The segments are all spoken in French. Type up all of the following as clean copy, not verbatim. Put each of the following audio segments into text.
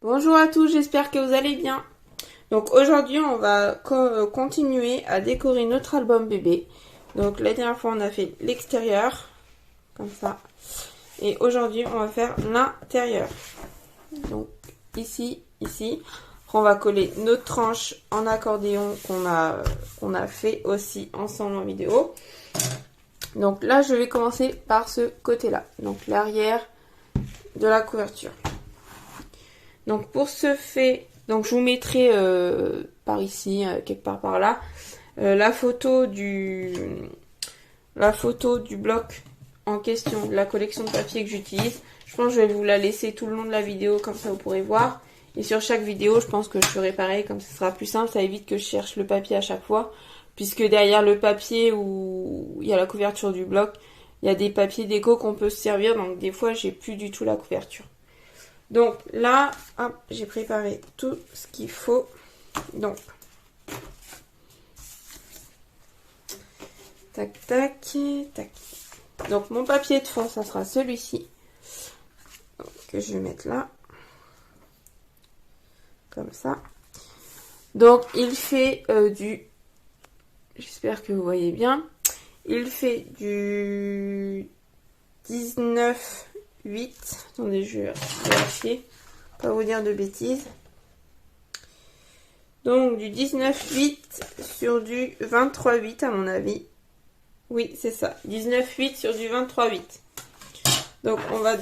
Bonjour à tous, j'espère que vous allez bien. Donc aujourd'hui on va continuer à décorer notre album bébé. Donc la dernière fois on a fait l'extérieur, comme ça. Et aujourd'hui on va faire l'intérieur. Donc ici. On va coller notre tranche en accordéon qu'on a fait aussi ensemble en vidéo. Donc là je vais commencer par ce côté-là. Donc l'arrière de la couverture. Donc pour ce fait, donc je vous mettrai par ici, quelque part par là, la photo du bloc en question, de la collection de papier que j'utilise. Je pense que je vais vous la laisser tout le long de la vidéo, comme ça vous pourrez voir. Et sur chaque vidéo, je pense que je ferai pareil, comme ça sera plus simple, ça évite que je cherche le papier à chaque fois. Puisque derrière le papier où il y a la couverture du bloc, il y a des papiers déco qu'on peut se servir, donc des fois j'ai plus du tout la couverture. Donc là, hop, j'ai préparé tout ce qu'il faut. Donc, tac, tac, tac. Donc mon papier de fond, ça sera celui-ci. Que je vais mettre là. Comme ça. Donc il fait du... J'espère que vous voyez bien. Il fait du 19,8. Attendez, je vais vérifier. Pas vous dire de bêtises. Donc du 19,8 sur du 23,8 à mon avis. Oui, c'est ça. 19,8 sur du 23,8. Donc on va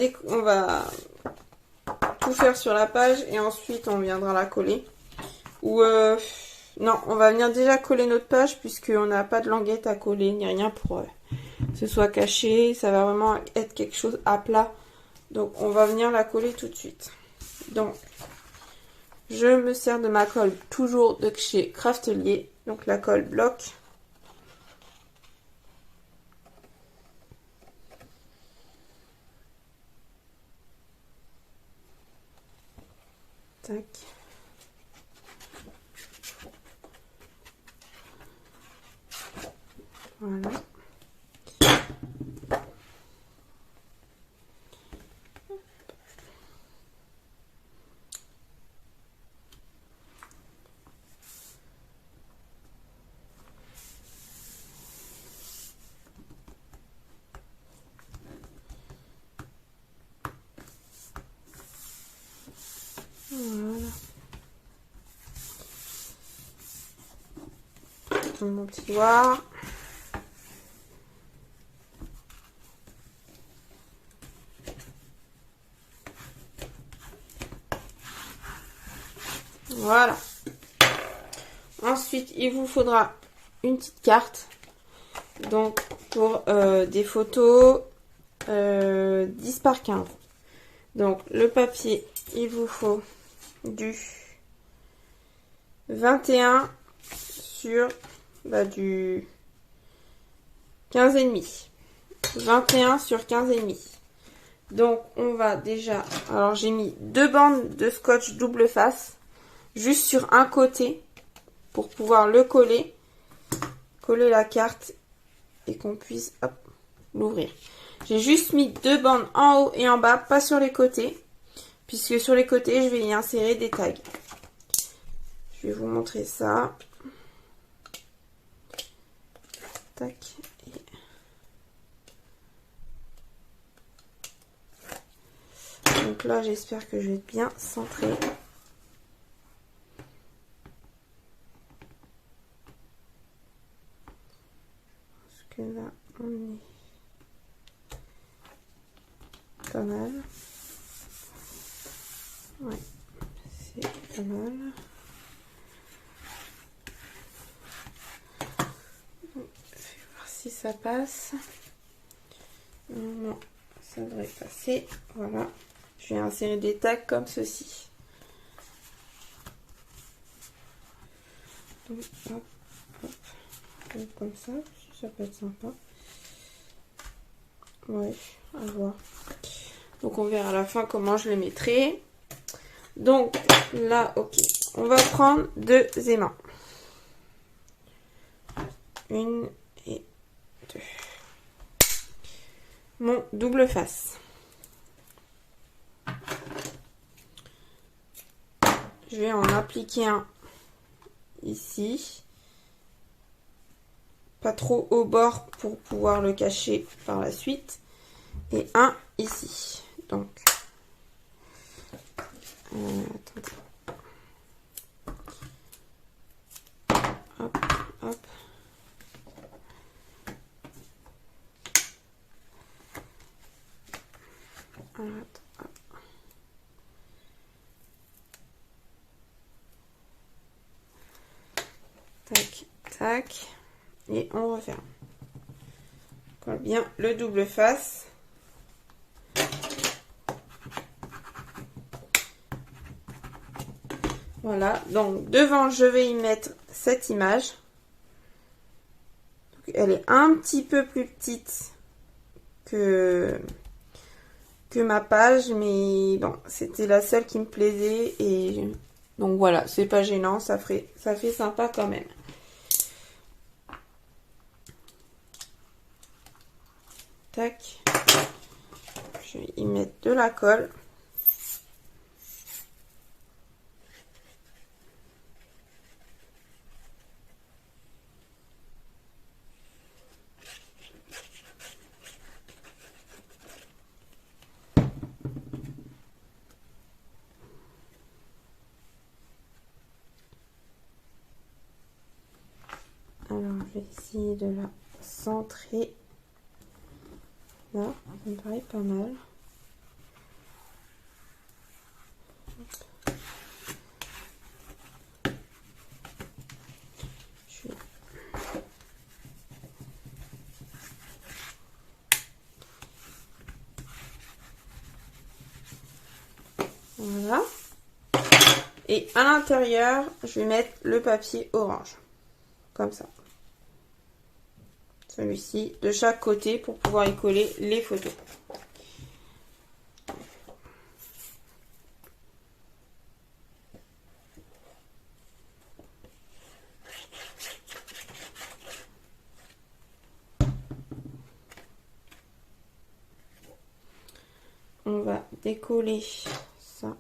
tout faire sur la page et ensuite on viendra la coller. Ou non, on va venir déjà coller notre page puisqu'on n'a pas de languette à coller ni rien pour que ce soit caché. Ça va vraiment être quelque chose à plat. Donc on va venir la coller tout de suite. Donc je me sers de ma colle toujours de chez Craftelier. Donc la colle bloc. Tac. Voilà. Voilà. Mon petit doigt. Voilà. Ensuite, il vous faudra une petite carte. Donc, pour des photos 10 par 15. Donc, le papier, il vous faut du 21 sur du 15,5. 21 sur 15,5. Donc, on va déjà... Alors, j'ai mis 2 bandes de scotch double face. Juste sur un côté. Pour pouvoir le coller. Coller la carte. Et qu'on puisse, hop, l'ouvrir. J'ai juste mis 2 bandes en haut et en bas. Pas sur les côtés. Puisque sur les côtés, je vais y insérer des tags. Je vais vous montrer ça. Tac. Donc là, j'espère que je vais être bien centrée. Parce que là, on est pas mal. Ouais, c'est pas mal. Donc, je vais voir si ça passe. Non, ça devrait passer. Voilà. Je vais insérer des tags comme ceci. Donc, hop, hop. Comme ça, ça peut être sympa. Ouais, à voir. Donc, on verra à la fin comment je les mettrai. Donc, là, ok. On va prendre 2 aimants. 1 et 2. Mon double face. je vais en appliquer un ici. Pas trop au bord pour pouvoir le cacher par la suite. Et un ici. Donc, attendez. Hop, hop. Alors, attends, hop. Tac, tac. Et on referme. On colle bien le double face. Voilà, donc devant je vais y mettre cette image. Donc, elle est un petit peu plus petite que ma page, mais bon, c'était la seule qui me plaisait et donc voilà, c'est pas gênant, ça fait sympa quand même. Tac, je vais y mettre de la colle. Alors, je vais essayer de la centrer. Là, ça me paraît pas mal. Voilà. Et à l'intérieur, je vais mettre le papier orange. Comme ça. Celui-ci de chaque côté pour pouvoir y coller les photos. On va décoller ça.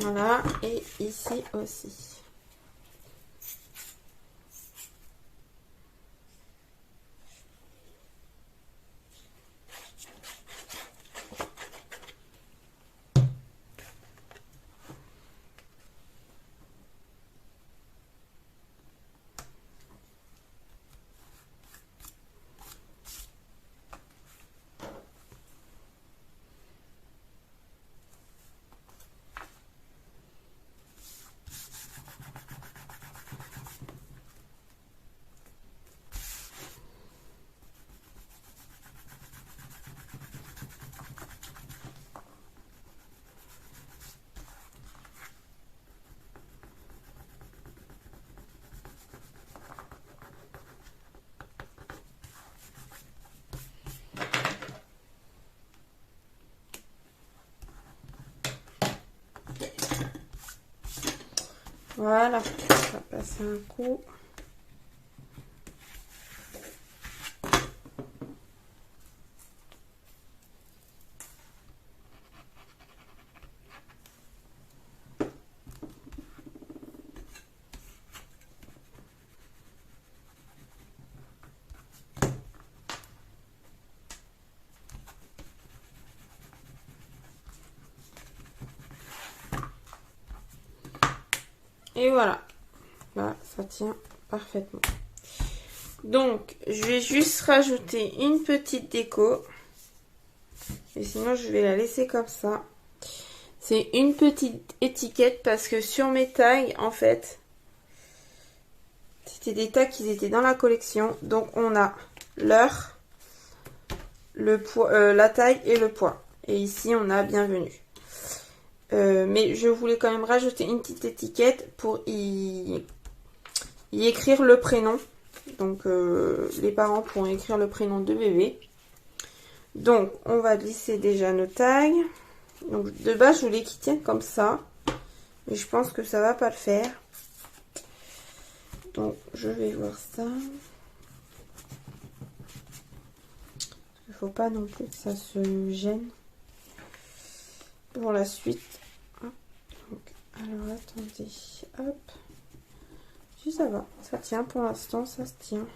Voilà, et ici aussi. Voilà, on va passer un coup. Et voilà, là ça tient parfaitement. Donc je vais juste rajouter une petite déco. Et sinon je vais la laisser comme ça. C'est une petite étiquette parce que sur mes tags en fait, c'était des tags qui étaient dans la collection. Donc on a l'heure, le poids, la taille et le poids. Et ici on a bienvenue. Mais je voulais quand même rajouter une petite étiquette pour y écrire le prénom. Donc les parents pourront écrire le prénom de bébé. Donc on va glisser déjà nos tags. Donc de base je voulais qu'ils tiennent comme ça. Mais je pense que ça va pas le faire. Donc je vais voir ça. Il faut pas non plus que ça se gêne. Pour la suite. Donc, alors attendez. Hop. Si ça va. Ça tient pour l'instant. Ça se tient.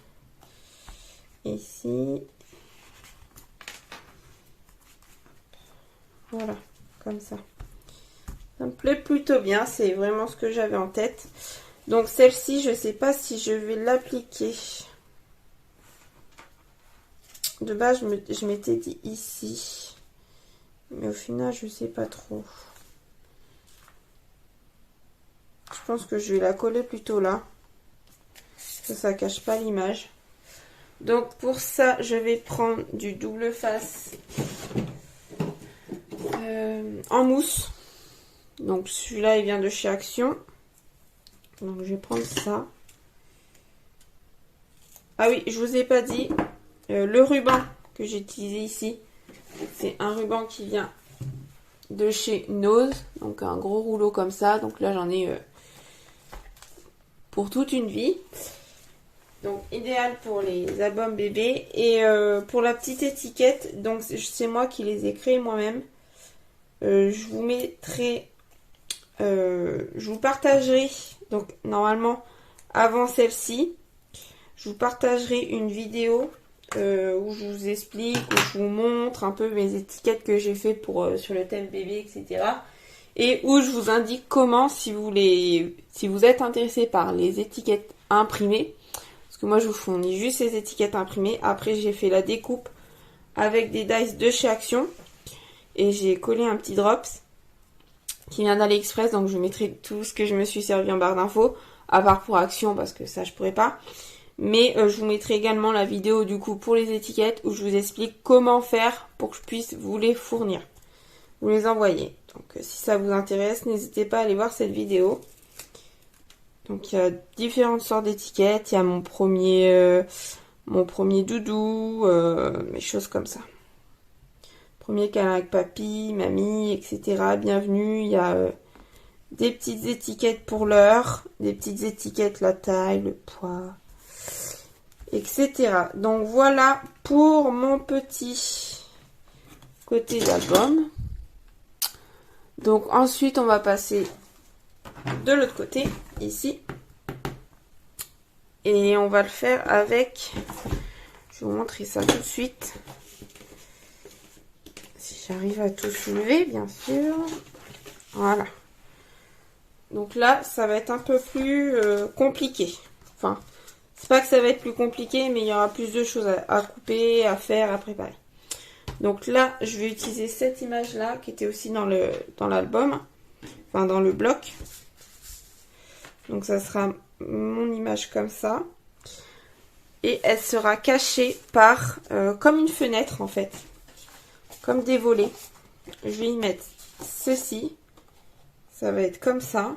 Ici. Voilà. Comme ça. Ça me plaît plutôt bien. C'est vraiment ce que j'avais en tête. Donc celle-ci, je sais pas si je vais l'appliquer. De base, je m'étais dit ici. Mais au final, je sais pas trop. Je pense que je vais la coller plutôt là. Ça cache pas l'image. Donc pour ça, je vais prendre du double face en mousse. Donc celui-là, il vient de chez Action. Donc je vais prendre ça. Ah oui, je vous ai pas dit, le ruban que j'ai utilisé ici, c'est un ruban qui vient de chez Nose. Donc un gros rouleau comme ça. Donc là, j'en ai pour toute une vie. Donc idéal pour les albums bébés. Et pour la petite étiquette, donc c'est moi qui les ai créés moi-même. Je vous mettrai, je vous partagerai, donc normalement avant celle-ci, je vous partagerai une vidéo où je vous explique, où je vous montre un peu mes étiquettes que j'ai fait pour sur le thème bébé, etc. Et où je vous indique comment, si vous êtes intéressé par les étiquettes imprimées, parce que moi je vous fournis juste ces étiquettes imprimées. Après j'ai fait la découpe avec des dies de chez Action et j'ai collé un petit drops qui vient d'AliExpress, donc je mettrai tout ce que je me suis servi en barre d'infos, à part pour Action parce que ça je pourrais pas. Mais je vous mettrai également la vidéo du coup pour les étiquettes où je vous explique comment faire pour que je puisse vous les fournir, vous les envoyer. Donc si ça vous intéresse, n'hésitez pas à aller voir cette vidéo. Donc il y a différentes sortes d'étiquettes, il y a mon premier doudou, mes choses comme ça. Premier câlin avec papy, mamie, etc. Bienvenue, il y a des petites étiquettes pour l'heure, des petites étiquettes la taille, le poids, etc. Donc voilà pour mon petit côté d'album. Donc ensuite on va passer de l'autre côté, ici. Et on va le faire avec, je vais vous montrer ça tout de suite. Si j'arrive à tout soulever, bien sûr. Voilà. Donc là, ça va être un peu plus compliqué. Enfin, c'est pas que ça va être plus compliqué, mais il y aura plus de choses à couper, à faire, à préparer. Donc là, je vais utiliser cette image-là, qui était aussi dans l'album. Enfin, dans le bloc. Donc ça sera mon image comme ça. Et elle sera cachée par, comme une fenêtre en fait. Comme des volets. Je vais y mettre ceci. Ça va être comme ça.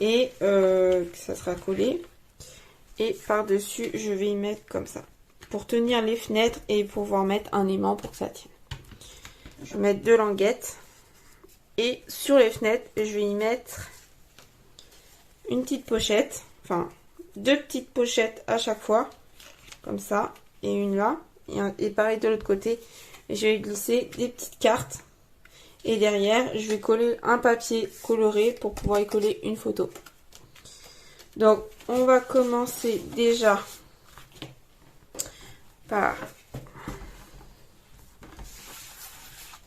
Et ça sera collé. Et par-dessus, je vais y mettre comme ça. Pour tenir les fenêtres et pouvoir mettre un aimant pour que ça tienne. Je vais mettre 2 languettes. Et sur les fenêtres, je vais y mettre une petite pochette. Enfin, 2 petites pochettes à chaque fois. Comme ça. Et une là. Et pareil de l'autre côté. Et je vais glisser des petites cartes. Et derrière, je vais coller un papier coloré pour pouvoir y coller une photo. Donc, on va commencer déjà par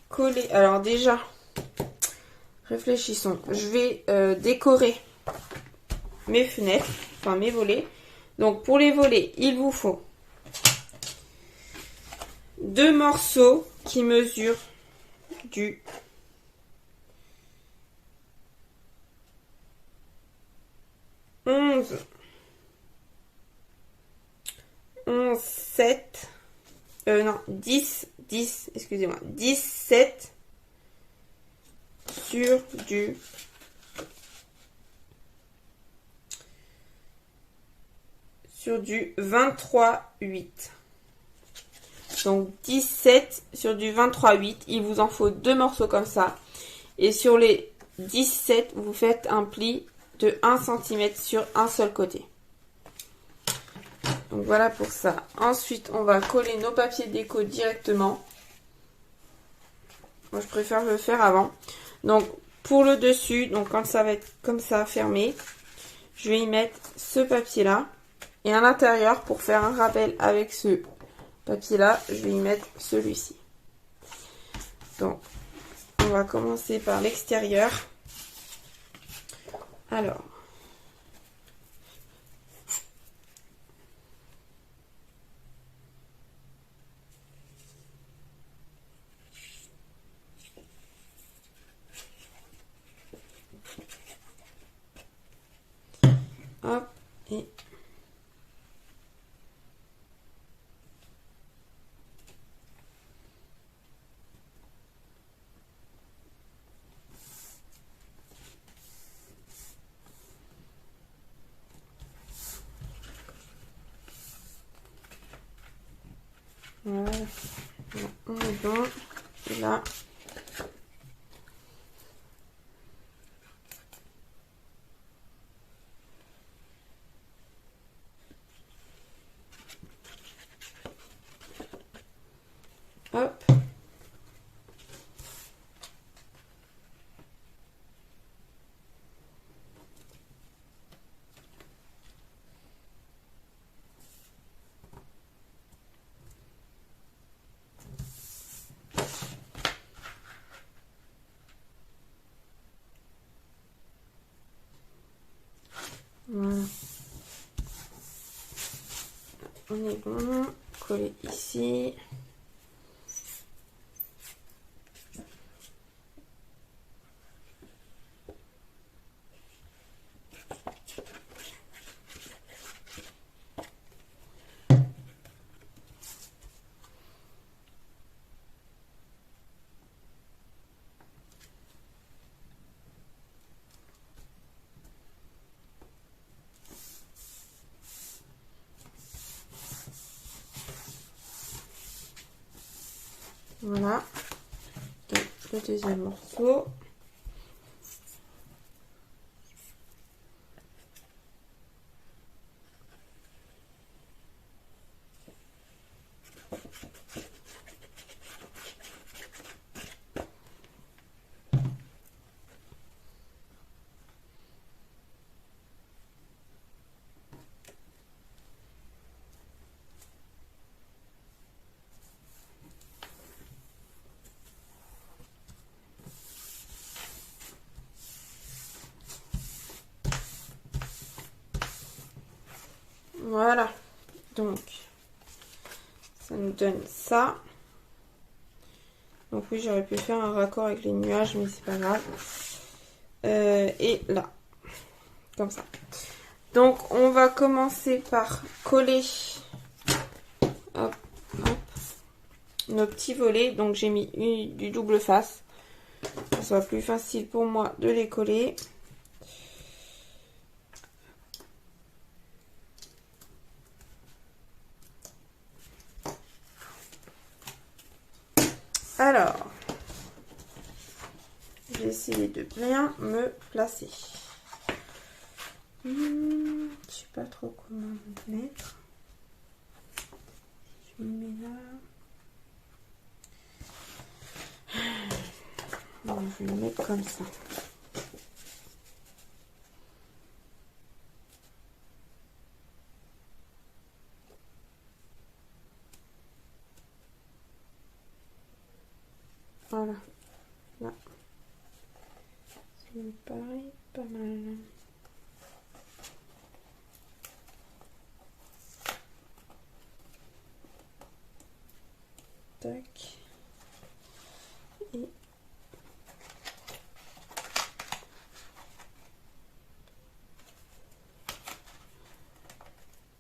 coller. Alors déjà, réfléchissons. Je vais décorer mes fenêtres, enfin mes volets. Donc, pour les volets, il vous faut 2 morceaux qui mesurent du 11, 7, non, 10 10, excusez-moi, 17 sur du 23,8. Donc 17 sur du 23,8. Il vous en faut 2 morceaux comme ça. Et sur les 17, vous faites un pli de 1 cm sur un seul côté. Donc voilà pour ça. Ensuite, on va coller nos papiers déco directement. Moi, je préfère le faire avant. Donc, pour le dessus, donc quand ça va être comme ça, fermé, je vais y mettre ce papier-là. Et à l'intérieur, pour faire un rappel avec ce papier-là, je vais y mettre celui-ci. Donc, on va commencer par l'extérieur. Alors, hop, et voilà. On est bon. Et là, hop. Voilà. On est bon. Coller ici. Voilà. Donc, le deuxième morceau. Voilà. Donc, ça nous donne ça. Donc oui, j'aurais pu faire un raccord avec les nuages, mais c'est pas grave. Et là, comme ça. Donc, on va commencer par coller hop, hop, nos petits volets. Donc, j'ai mis du double face. Ça soit plus facile pour moi de les coller. Alors, je vais essayer de bien me placer. Je sais pas trop comment me mettre. Je me mets là. Bon, je vais le mettre comme ça. Voilà. Là. Ça me paraît pas mal. Tac. Et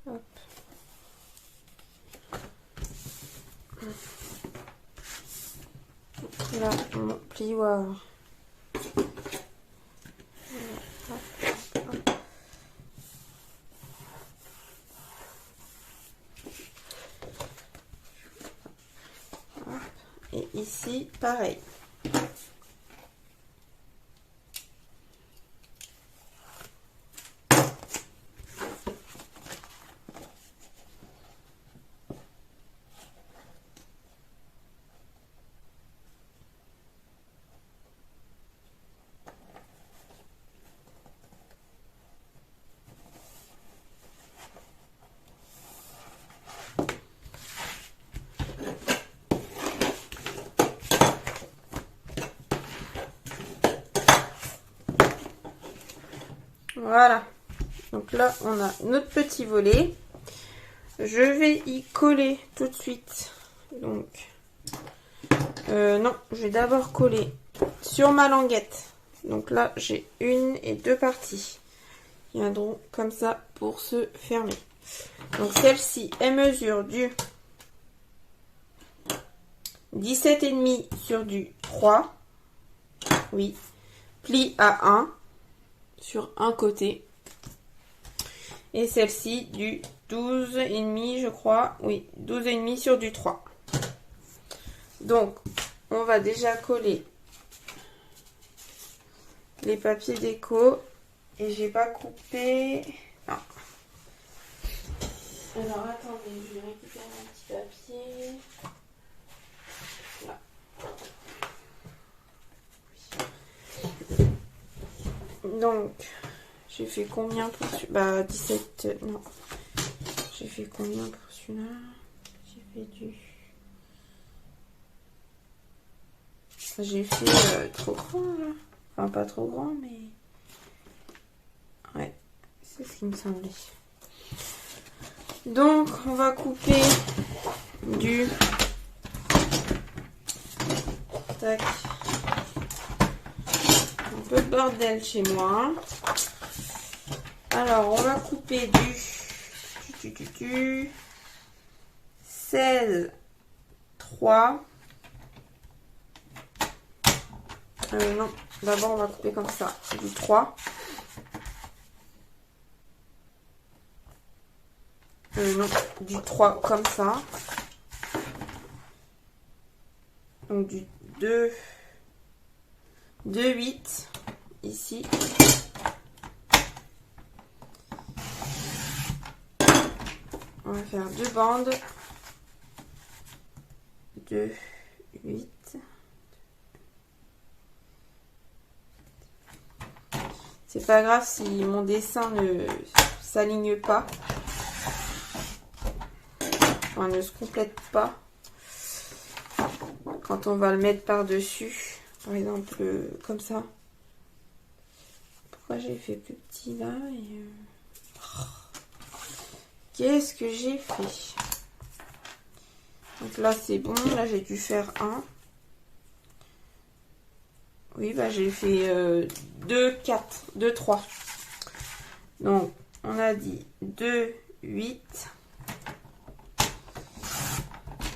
hop. là mon plioir. Et ici, pareil. Voilà. Donc là, on a notre petit volet. Je vais y coller tout de suite. Donc, non, je vais d'abord coller sur ma languette. Donc là, j'ai une et deux parties qui viendront comme ça pour se fermer. Donc celle-ci, elle mesure du 17,5 sur du 3. Oui. Pli à 1 sur un côté. Et celle-ci du 12,5, je crois. Oui, 12,5 sur du 3. Donc, on va déjà coller les papiers déco. Et j'ai pas coupé... Non. Alors, attendez, je vais récupérer mon petit papier. Là. Donc, j'ai fait combien pour celui-là? Bah, 17... Non. J'ai fait combien pour celui-là? J'ai fait du... J'ai fait trop grand, là. Enfin, pas trop grand, mais... Ouais, c'est ce qui me semblait. Donc, on va couper du... Tac. Un peu de bordel chez moi. Alors, on va couper du 16, 3. Non, d'abord on va couper comme ça, du 3. Non, du 3 comme ça. Donc du 2, 8 ici. On va faire deux bandes. 2, 8. C'est pas grave si mon dessin ne s'aligne pas. Enfin, ne se complète pas. Quand on va le mettre par-dessus. Par exemple, comme ça. Pourquoi j'ai fait plus petit là Qu'est-ce que j'ai fait? Donc là, c'est bon. Là, j'ai dû faire un. Oui, bah j'ai fait 2, 4, 2, 3. Donc, on a dit 2, 8.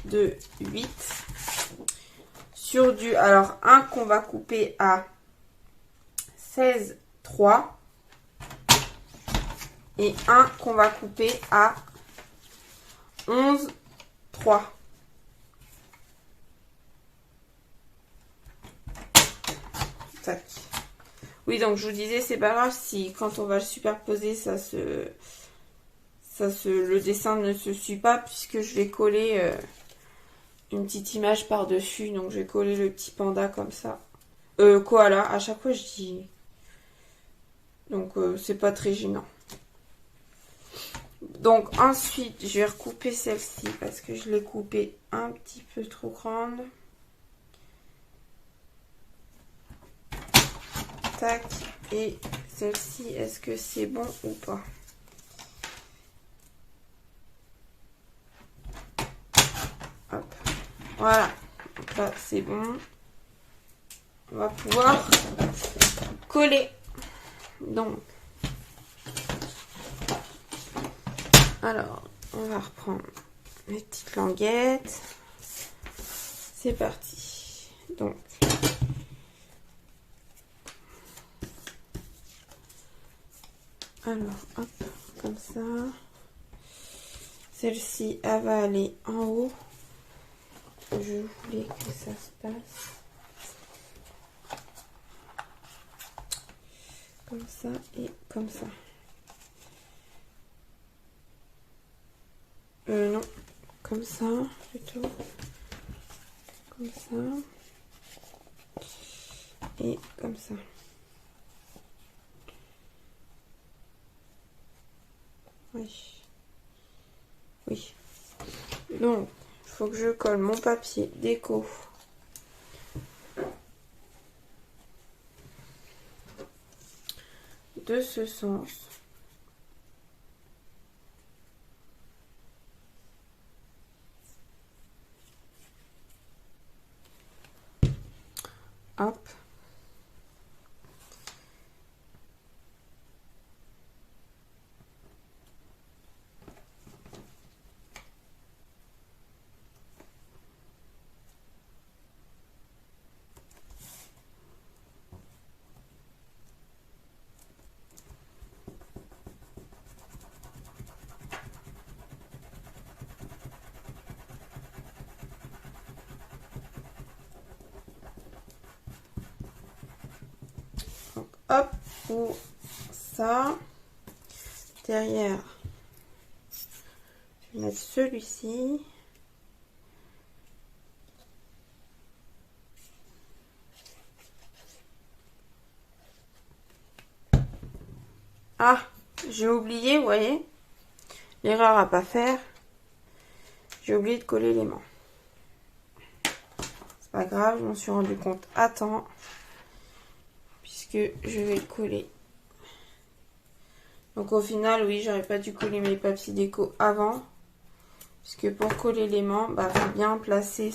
2, 8. Sur du... Alors, un qu'on va couper à 16, 3. Et un qu'on va couper à 11, 3. Tac. Oui, donc je vous disais, c'est pas grave si quand on va le superposer, le dessin ne se suit pas, puisque je vais coller une petite image par-dessus. Donc je vais coller le petit panda comme ça. Koala, à chaque fois je dis. Donc c'est pas très gênant. Donc ensuite, je vais recouper celle-ci parce que je l'ai coupée un petit peu trop grande. Tac. Et celle-ci, est-ce que c'est bon ou pas? Hop. Voilà. Donc là, c'est bon. On va pouvoir coller. Donc, alors, on va reprendre mes petites languettes. C'est parti. Donc, alors, hop, comme ça. Celle-ci, elle va aller en haut. Je voulais que ça se passe comme ça et comme ça. Non, comme ça, plutôt. Comme ça. Et comme ça. Oui. Oui. Donc, il faut que je colle mon papier déco de ce sens. Hop. Donc, hop, pour ça. Derrière, je vais mettre celui-ci. Ah, j'ai oublié, vous voyez, l'erreur à pas faire. J'ai oublié de coller l'aimant. C'est pas grave, je m'en suis rendu compte à temps. Puisque je vais le coller. Donc au final, oui, j'aurais pas dû coller mes papiers déco avant. Puisque pour coller l'aimant, bah, faut bien placer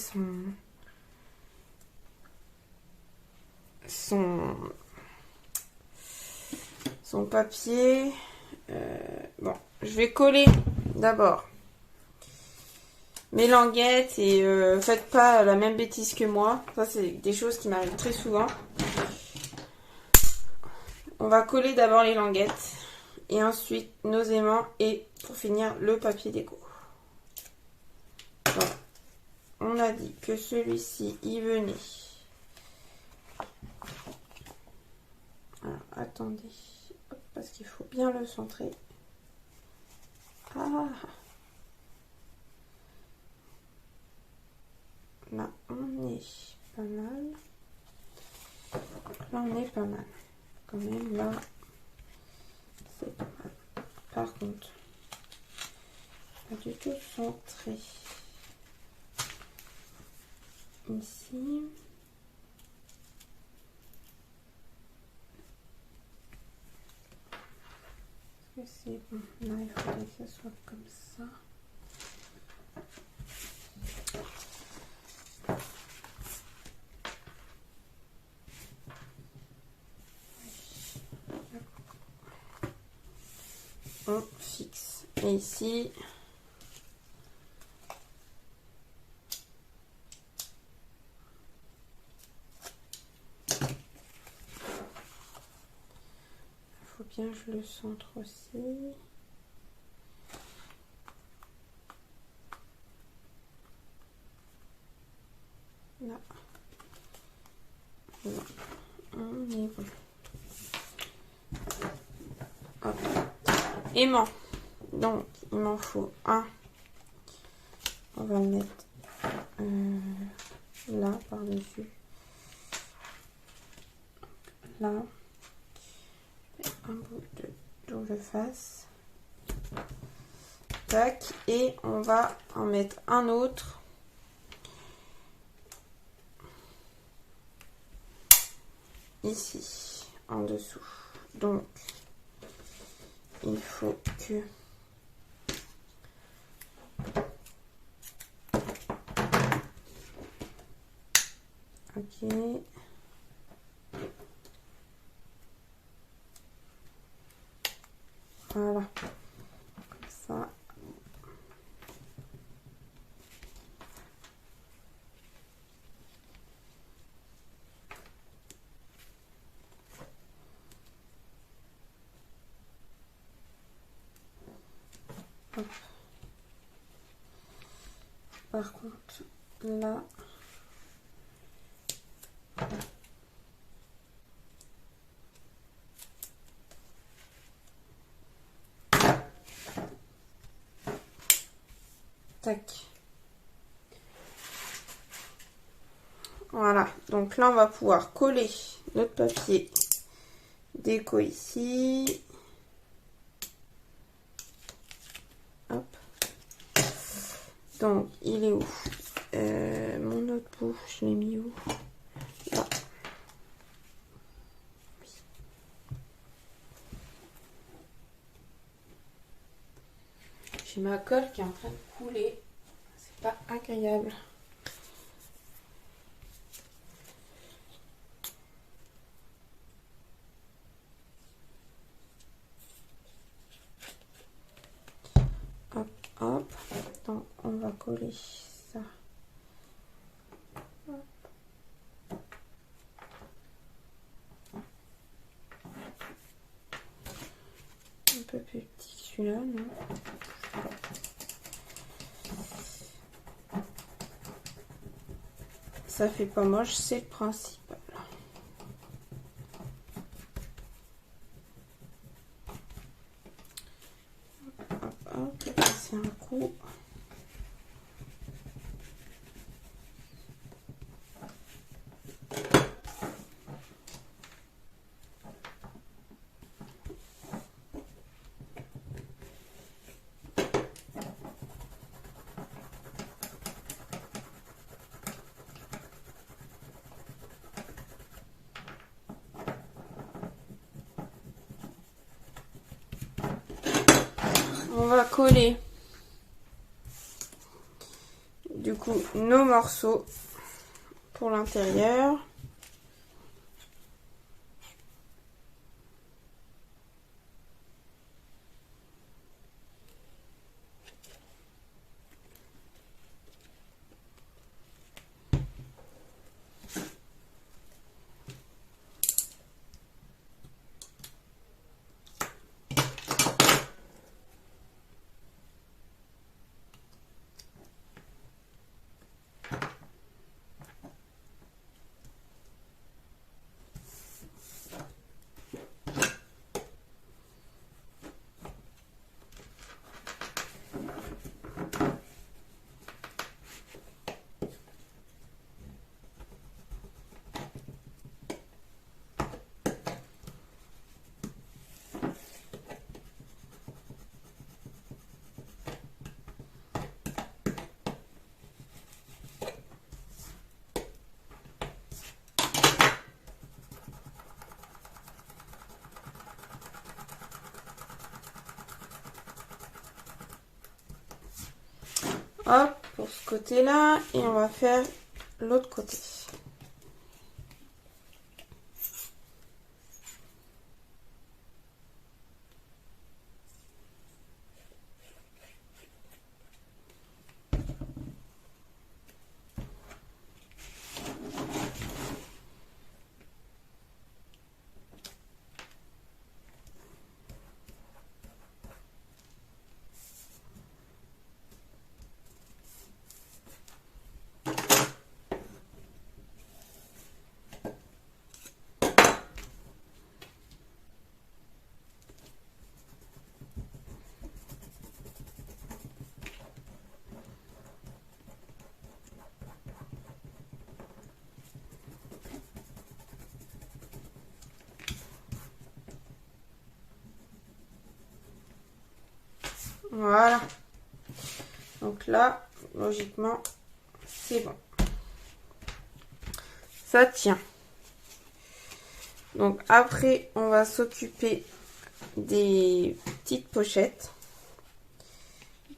son papier. Bon, je vais coller d'abord mes languettes et faites pas la même bêtise que moi. Ça, c'est des choses qui m'arrivent très souvent. On va coller d'abord les languettes et ensuite nos aimants et pour finir le papier déco. Donc, on a dit que celui-ci, il venait. Alors, attendez, hop, parce qu'il faut bien le centrer. Ah. Là, on est pas mal. Là, on est pas mal. Quand même, là, c'est pas mal. Par contre, pas du tout centré. Ici. Est-ce que c'est bon? Là, il faudrait que ça soit comme ça. On fixe. Et ici, il faut bien que je le centre aussi. Là. Là. On est bon. Hop. Aimant. Donc, il m'en faut un. On va le mettre là, par-dessus. Là. Un bout de double face. Tac. Et on va en mettre un autre. Ici, en dessous. Donc, il faut que... Ok. Voilà. Comme ça. Hop. Par contre, là, tac. Voilà, donc là on va pouvoir coller notre papier déco ici. Hop. Donc il est où mon notebook, je l'ai mis où? Là. Oui. J'ai ma colle qui est en train de couler, c'est pas agréable. Hop, hop. Donc on va coller ça. Hop. Un peu plus petit que celui-là, non? Ça fait pas moche, c'est le principal. Hop, hop, c'est un coup. On va coller du coup nos morceaux pour l'intérieur. Hop, pour ce côté-là, et on va faire l'autre côté. Voilà. Donc là, logiquement, c'est bon. Ça tient. Donc après, on va s'occuper des petites pochettes.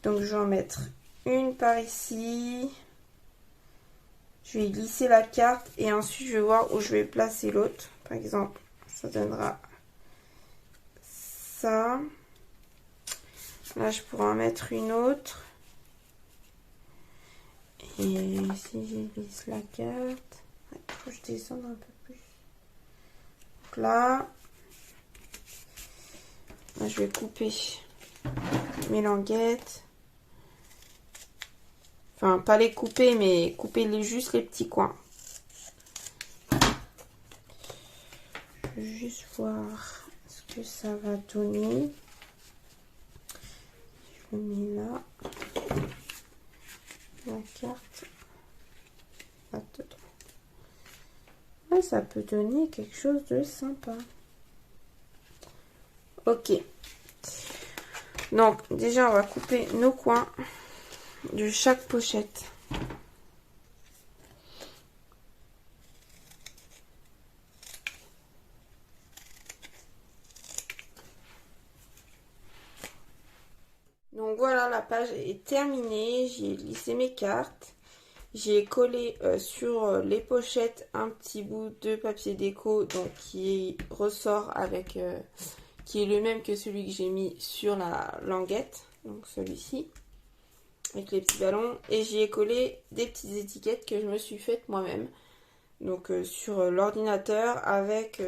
Donc je vais en mettre une par ici. Je vais glisser la carte et ensuite je vais voir où je vais placer l'autre. Par exemple, ça donnera ça. Là, je pourrais en mettre une autre. Et si je glisse la carte, il faut que je descende un peu plus. Donc là, je vais couper mes languettes. Enfin, pas les couper, mais couper juste les petits coins. Je vais juste voir ce que ça va donner. Je le mets là. La carte. Ouais, ça peut donner quelque chose de sympa. Ok. Donc, déjà, on va couper nos coins de chaque pochette. Donc voilà, la page est terminée. J'ai lissé mes cartes. J'ai collé sur les pochettes un petit bout de papier déco donc qui ressort avec qui est le même que celui que j'ai mis sur la languette, donc celui-ci avec les petits ballons, et j'y ai collé des petites étiquettes que je me suis faites moi-même donc sur l'ordinateur avec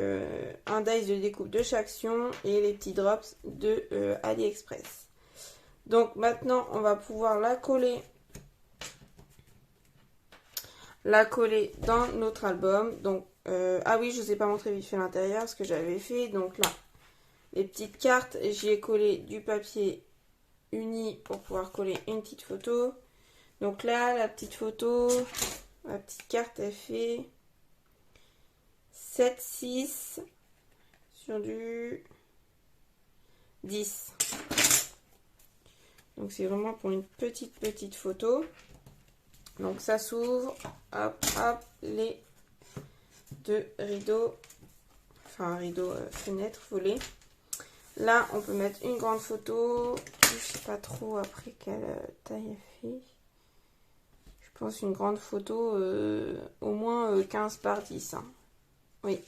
un dice de découpe de Chaction et les petits drops de AliExpress. Donc maintenant on va pouvoir la coller dans notre album. Donc ah oui, je vous ai pas montré vite fait l'intérieur, ce que j'avais fait. Donc là, les petites cartes, j'y ai collé du papier uni pour pouvoir coller une petite photo. Donc là, la petite photo, la petite carte, elle fait 7-6 sur du 10. Donc c'est vraiment pour une petite photo. Donc ça s'ouvre, hop, hop, les deux rideaux, enfin rideau fenêtre, volet. Là, on peut mettre une grande photo, je sais pas trop après quelle taille elle fait. Je pense une grande photo au moins 15 par 10. Hein. Oui,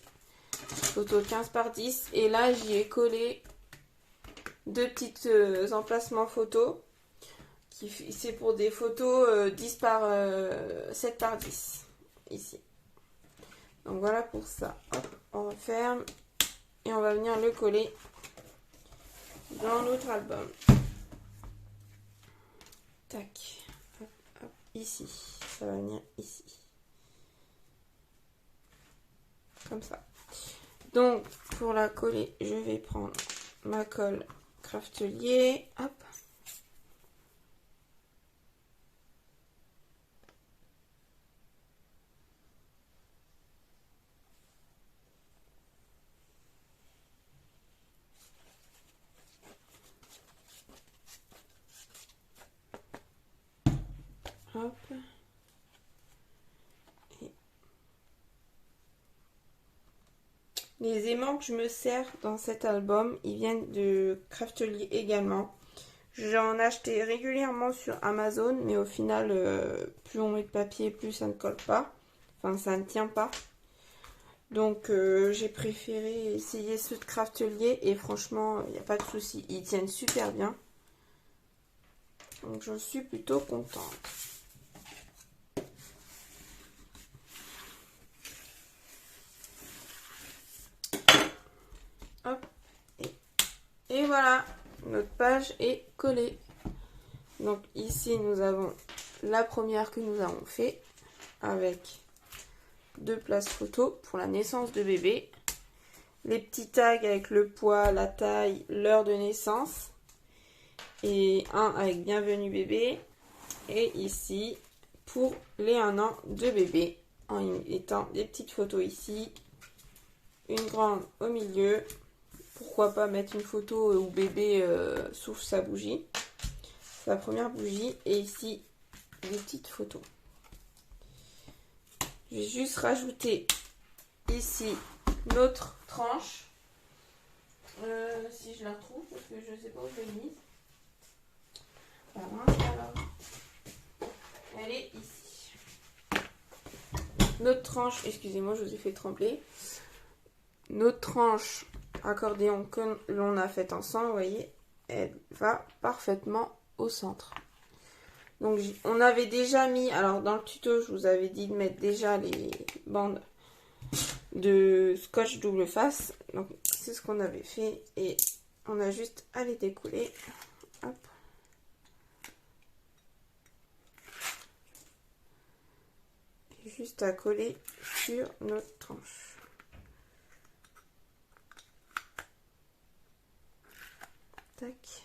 photo 15 par 10. Et là, j'y ai collé deux petites emplacements photos. C'est pour des photos 10 par 7 par 10 ici. Donc voilà pour ça. Hop, on referme et on va venir le coller dans notre album. Tac. Hop, hop, ici. Ça va venir ici. Comme ça. Donc pour la coller, je vais prendre ma colle Craftelier. Hop. Hop. Et les aimants que je me sers dans cet album, ils viennent de Craftelier également. J'en achetais régulièrement sur Amazon, mais au final, plus on met de papier, plus ça ne colle pas. Enfin, ça ne tient pas. Donc, j'ai préféré essayer ceux de Craftelier et franchement, il n'y a pas de souci. Ils tiennent super bien. Donc, j'en suis plutôt contente. Hop. Et voilà, notre page est collée. Donc ici, nous avons la première que nous avons fait avec deux places photos pour la naissance de bébé. Les petits tags avec le poids, la taille, l'heure de naissance. Et un avec bienvenue bébé. Et ici, pour les 1 an de bébé. En étant des petites photos ici. Une grande au milieu. Pourquoi pas mettre une photo où bébé souffle sa bougie. Sa première bougie. Et ici, des petites photos. Je vais juste rajouter ici notre tranche. Si je la retrouve, parce que je ne sais pas où je l'ai mise. Alors, elle est ici. Notre tranche, excusez-moi, je vous ai fait trembler. Notre tranche accordéon que l'on a faite ensemble, vous voyez, elle va parfaitement au centre. Donc on avait déjà mis, alors dans le tuto je vous avais dit de mettre déjà les bandes de scotch double face. Donc c'est ce qu'on avait fait et on a juste à les découler. Hop. Et juste à coller sur notre tranche. Tac.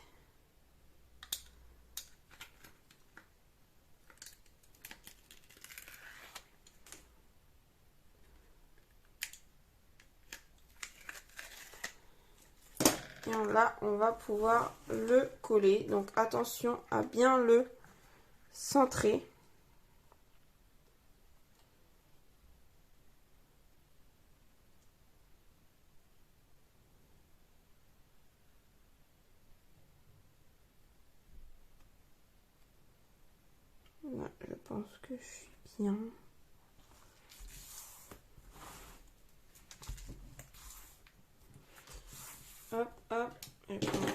Et là, on va pouvoir le coller. Donc, attention à bien le centrer. Là, je pense que je suis bien. Hop, hop. Et voilà.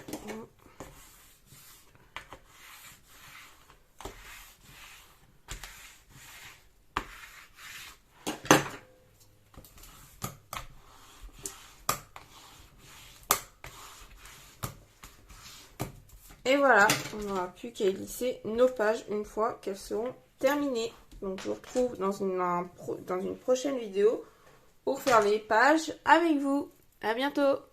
Et voilà, on n'aura plus qu'à lisser nos pages une fois qu'elles seront terminées. Donc je vous retrouve dans une prochaine vidéo pour faire les pages avec vous. À bientôt!